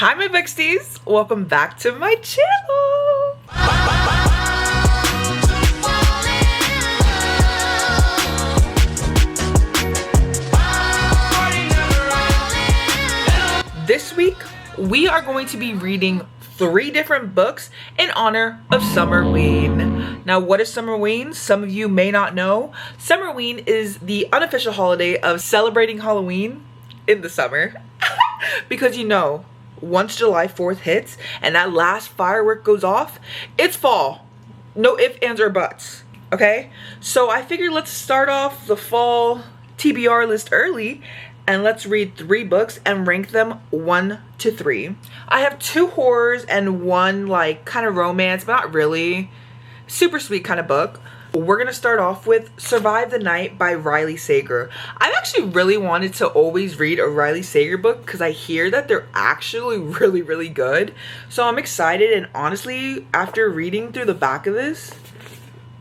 Hi my booksties, welcome back to my channel. This week we are going to be reading 3 different books in honor of Summerween. Now, what is Summerween? Some of you may not know. Summerween is the unofficial holiday of celebrating Halloween in the summer. Because you know, once July 4th hits and that last firework goes off, it's fall. No ifs, ands, or buts. Okay? So I figured let's start off the fall TBR list early and let's read 3 books and rank them 1 to 3. I have 2 horrors and 1 like kind of romance, but not really. Super sweet kind of book. We're gonna start off with Survive the Night by Riley Sager. I've actually really wanted to always read a Riley Sager book because I hear that they're actually really good. So I'm excited, and honestly, after reading through the back of this,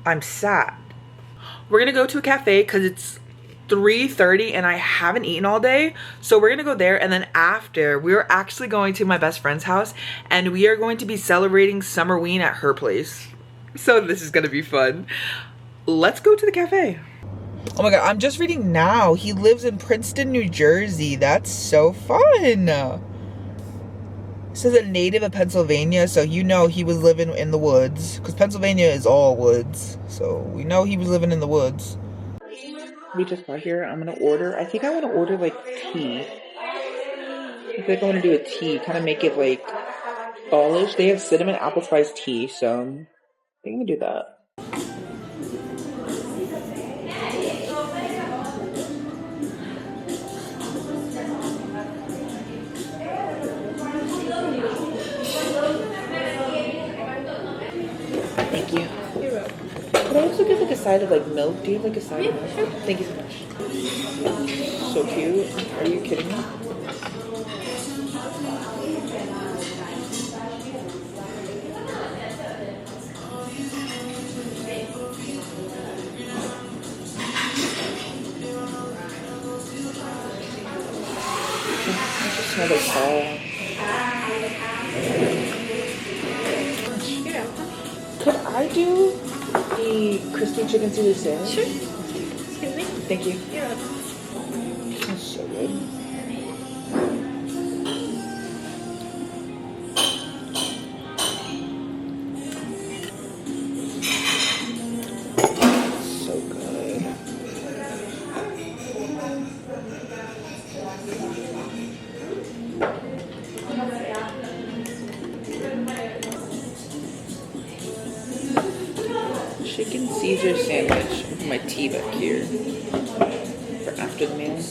I'm sad. We're gonna go to a cafe because it's 3:30 and I haven't eaten all day. So we're gonna go there, and then after, we're actually going to my best friend's house and we are going to be celebrating Summerween at her place. So this is gonna be fun. Let's go to the cafe. Oh my god, I'm just reading now. He lives in Princeton, New Jersey. That's so fun. It says a native of Pennsylvania, so you know he was living in the woods. Because Pennsylvania is all woods. So we know he was living in the woods. We just got here. I'm gonna order. I think I want to order like tea. I think I want to do a tea. Kind of make it like fallish. They have cinnamon apple spice tea, so I think I'm gonna do that. Thank you. You're welcome. Could I also get like a side of like milk? Do you have like a side of milk? Sure. Thank you so much. So cute. Are you kidding me? Smell like fall. Could I do the crispy chicken Caesar sandwich? Sure. Excuse me. Thank you. You're welcome. That's so good. So good. Chicken Caesar sandwich with my tea back here for after the meal.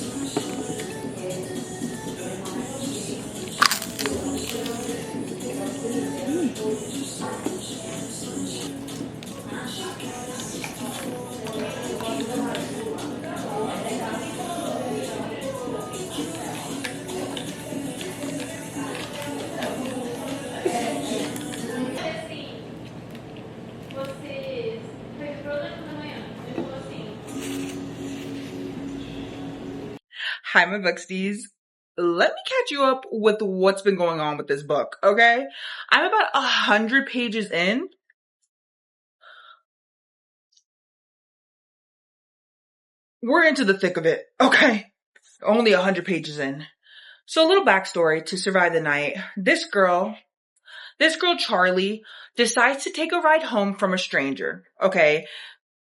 Hi my booksties. Let me catch you up with what's been going on with this book, okay? I'm about 100 pages in. We're into the thick of it, okay? Only 100 pages in. So a little backstory to Survive the Night. This girl Charlie decides to take a ride home from a stranger, okay?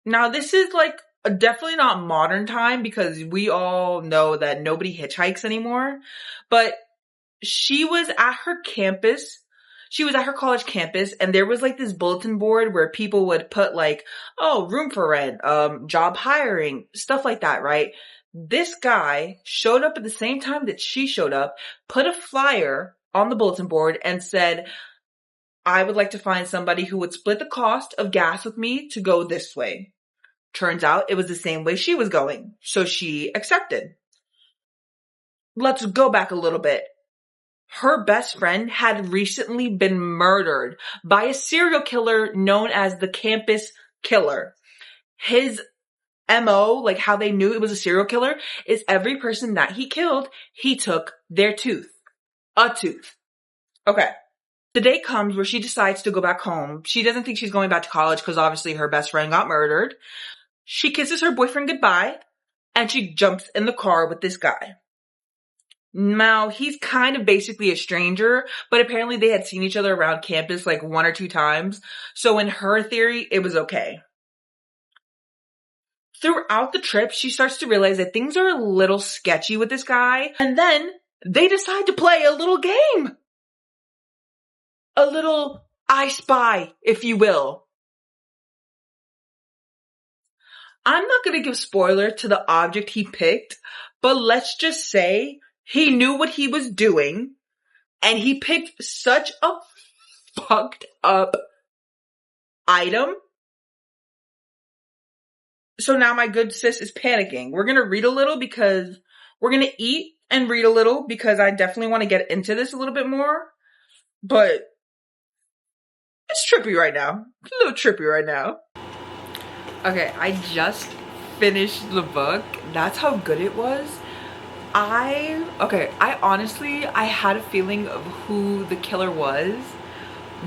Now this is like definitely not modern time because we all know that nobody hitchhikes anymore, but she was at her campus. She was at her college campus, and there was like this bulletin board where people would put like, oh, room for rent, job hiring, stuff like that, right? This guy showed up at the same time that she showed up, put a flyer on the bulletin board and said, I would like to find somebody who would split the cost of gas with me to go this way. Turns out it was the same way she was going, so she accepted. Let's go back a little bit. Her best friend had recently been murdered by a serial killer known as the Campus Killer. His MO, like how they knew it was a serial killer, is every person that he killed, he took their tooth. A tooth. Okay. The day comes where she decides to go back home. She doesn't think she's going back to college because obviously her best friend got murdered. She kisses her boyfriend goodbye and she jumps in the car with this guy. Now, he's kind of basically a stranger, but apparently they had seen each other around campus like 1 or 2 times. So in her theory, it was okay. Throughout the trip, she starts to realize that things are a little sketchy with this guy. And then they decide to play a little game. A little I Spy, if you will. I'm not going to give spoiler to the object he picked, but let's just say he knew what he was doing and he picked such a fucked up item. So now my good sis is panicking. We're going to read a little because we're going to eat and read a little because I definitely want to get into this a little bit more, but it's trippy right now. It's a little trippy right now. Okay, I just finished the book. That's how good it was. I honestly, I had a feeling of who the killer was,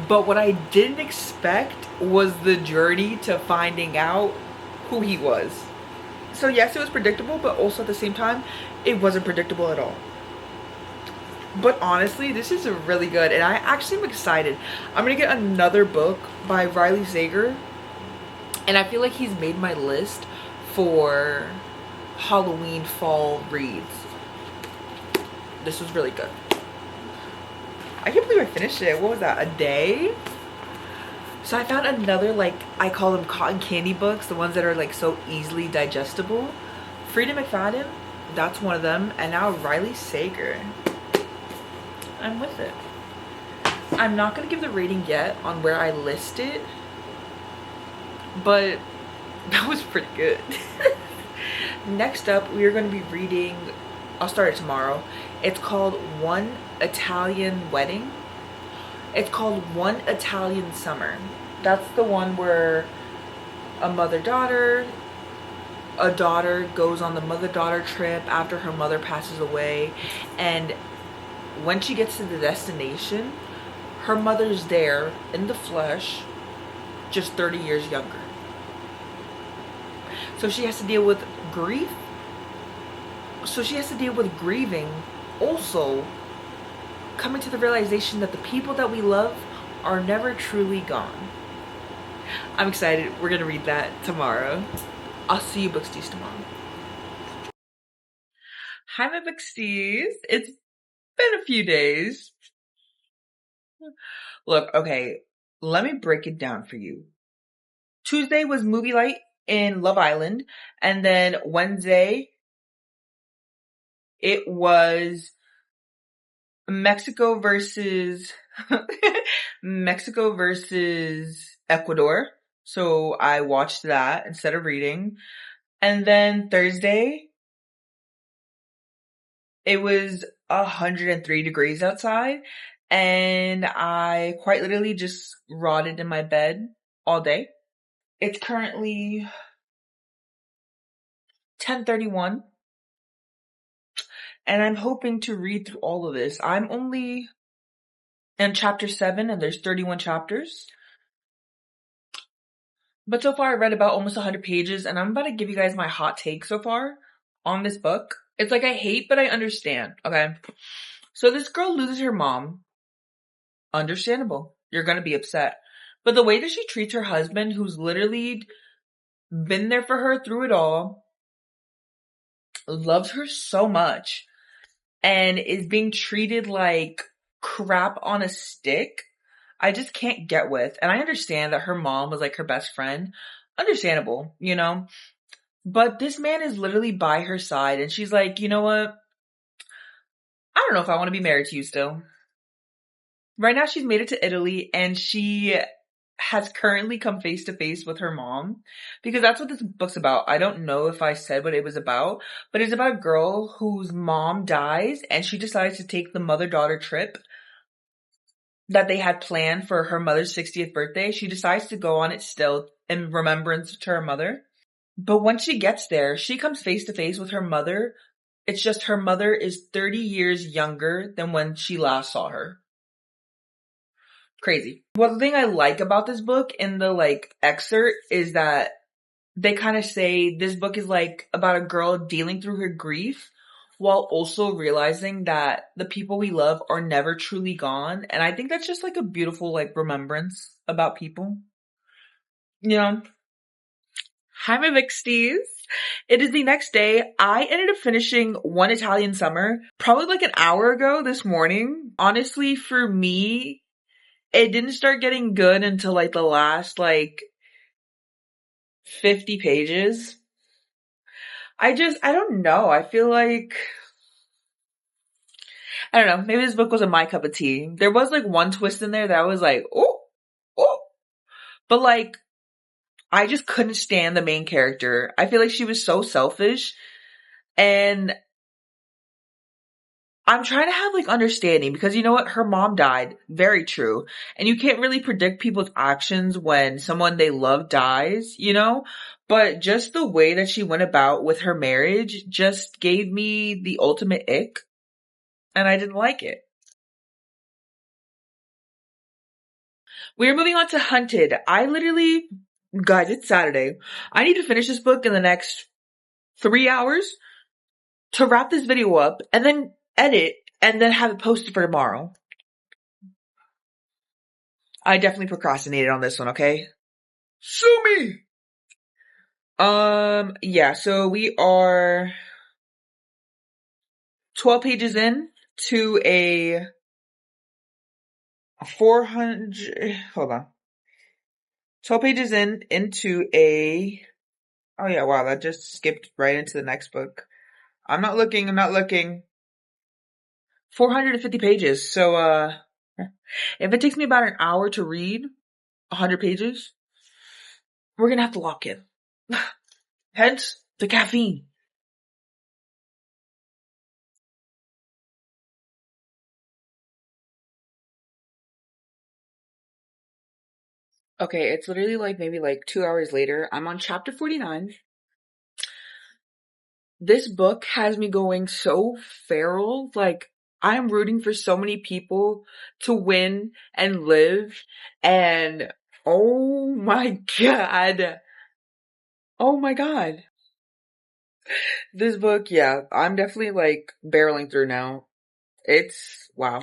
but what I didn't expect was the journey to finding out who he was. So yes, it was predictable, but also at the same time, it wasn't predictable at all. But honestly, this is really good, and I actually am excited. I'm gonna get another book by Riley Sager, and I feel like he's made my list for Halloween fall reads. This was really good. I can't believe I finished it. What was that, a day? So I found another, like, I call them cotton candy books, the ones that are like so easily digestible. Frida McFadden, that's one of them, and now Riley Sager. I'm with it. I'm not gonna give the rating yet on where I list it, but that was pretty good. Next up, we are going to be reading, I'll start it tomorrow. It's called One Italian Wedding. It's called One Italian Summer. That's the one where a mother-daughter, a daughter goes on the mother-daughter trip after her mother passes away, and when she gets to the destination, her mother's there in the flesh, just 30 years younger. So she has to deal with grief. So she has to deal with grieving. Also, coming to the realization that the people that we love are never truly gone. I'm excited. We're going to read that tomorrow. I'll see you booksties tomorrow. Hi, my booksties. It's been a few days. Look, okay, let me break it down for you. Tuesday was movie night in Love Island, and then Wednesday it was Mexico versus Mexico versus Ecuador. So I watched that instead of reading. And then Thursday it was 103 degrees outside, and I quite literally just rotted in my bed all day. It's currently 10:31, and I'm hoping to read through all of this. I'm only in chapter 7, and there's 31 chapters. But so far I read about almost 100 pages, and I'm about to give you guys my hot take so far on this book. It's like I hate, but I understand, okay? So this girl loses her mom. Understandable. You're gonna be upset. But the way that she treats her husband, who's literally been there for her through it all, loves her so much, and is being treated like crap on a stick, I just can't get with. And I understand that her mom was like her best friend. Understandable, you know? But this man is literally by her side, and she's like, you know what? I don't know if I want to be married to you still. Right now she's made it to Italy, and she has currently come face to face with her mom, because that's what this book's about. I don't know if I said what it was about, but it's about a girl whose mom dies, and she decides to take the mother-daughter trip that they had planned for her mother's 60th birthday. She decides to go on it still in remembrance to her mother. But when she gets there, she comes face to face with her mother. It's just her mother is 30 years younger than when she last saw her. Crazy. Well, the thing I like about this book in the like excerpt is that they kind of say this book is like about a girl dealing through her grief while also realizing that the people we love are never truly gone. And I think that's just like a beautiful like remembrance about people. You know? Hi, my Vixties. It is the next day. I ended up finishing One Italian Summer probably like an hour ago this morning. Honestly, for me, it didn't start getting good until like the last like 50 pages. I don't know. I feel like, I don't know, maybe this book wasn't my cup of tea. There was like one twist in there that I was like, oh, oh. But like, I just couldn't stand the main character. I feel like she was so selfish. And I'm trying to have like understanding because you know what? Her mom died. Very true. And you can't really predict people's actions when someone they love dies, you know? But just the way that she went about with her marriage just gave me the ultimate ick. And I didn't like it. We are moving on to Hunted. Guys, it's Saturday. I need to finish this book in the next 3 hours to wrap this video up and then edit and then have it posted for tomorrow. I definitely procrastinated on this one, okay? Sue me! Yeah, so we are 12 pages in to a 400, hold on. 12 pages into a, oh yeah, wow, that just skipped right into the next book. I'm not looking. 450 pages. So, if it takes me about an hour to read 100 pages, we're gonna have to lock in. Hence, the caffeine. Okay, it's literally like maybe like 2 hours later. I'm on chapter 49. This book has me going so feral. Like, I'm rooting for so many people to win and live. And oh my God. Oh my God. This book, yeah, I'm definitely like barreling through now. It's, wow.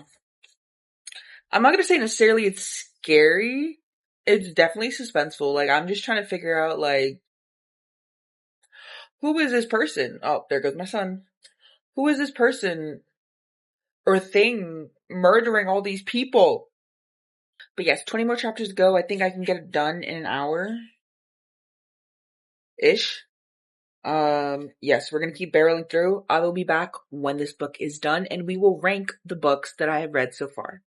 I'm not gonna say necessarily it's scary. It's definitely suspenseful. Like, I'm just trying to figure out, like, who is this person? Oh, there goes my son. Who is this person or thing murdering all these people? But yes, 20 more chapters to go. I think I can get it done in an hour-ish. Yes, we're gonna keep barreling through. I will be back when this book is done and we will rank the books that I have read so far.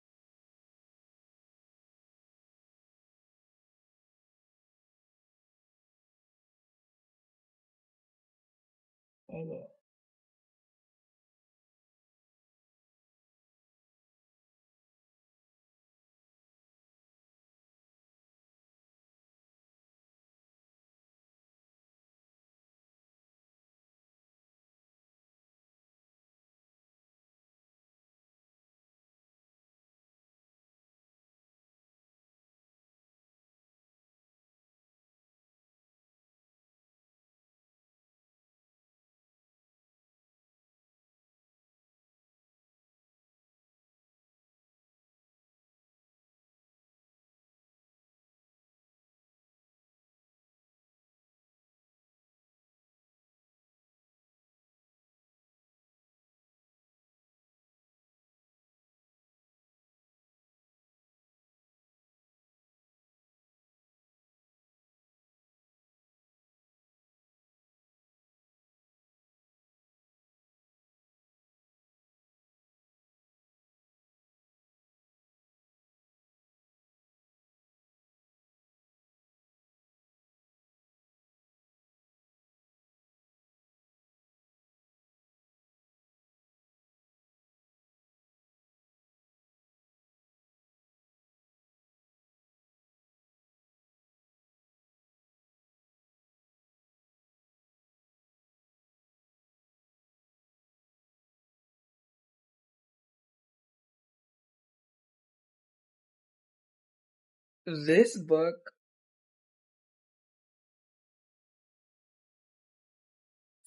This book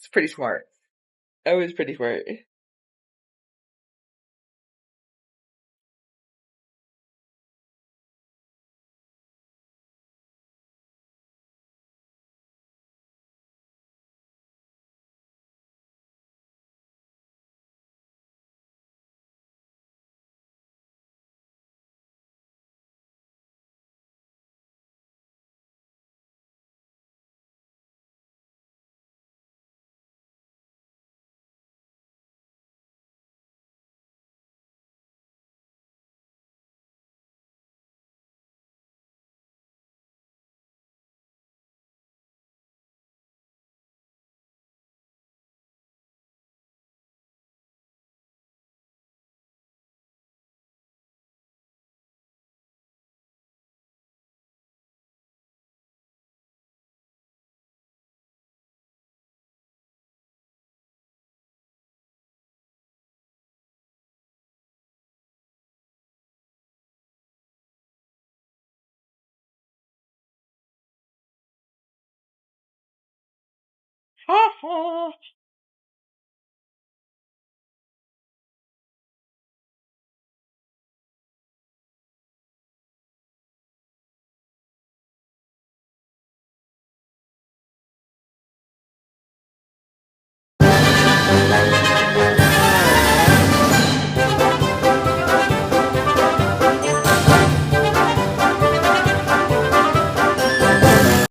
is pretty smart. I was pretty smart. Ha ha!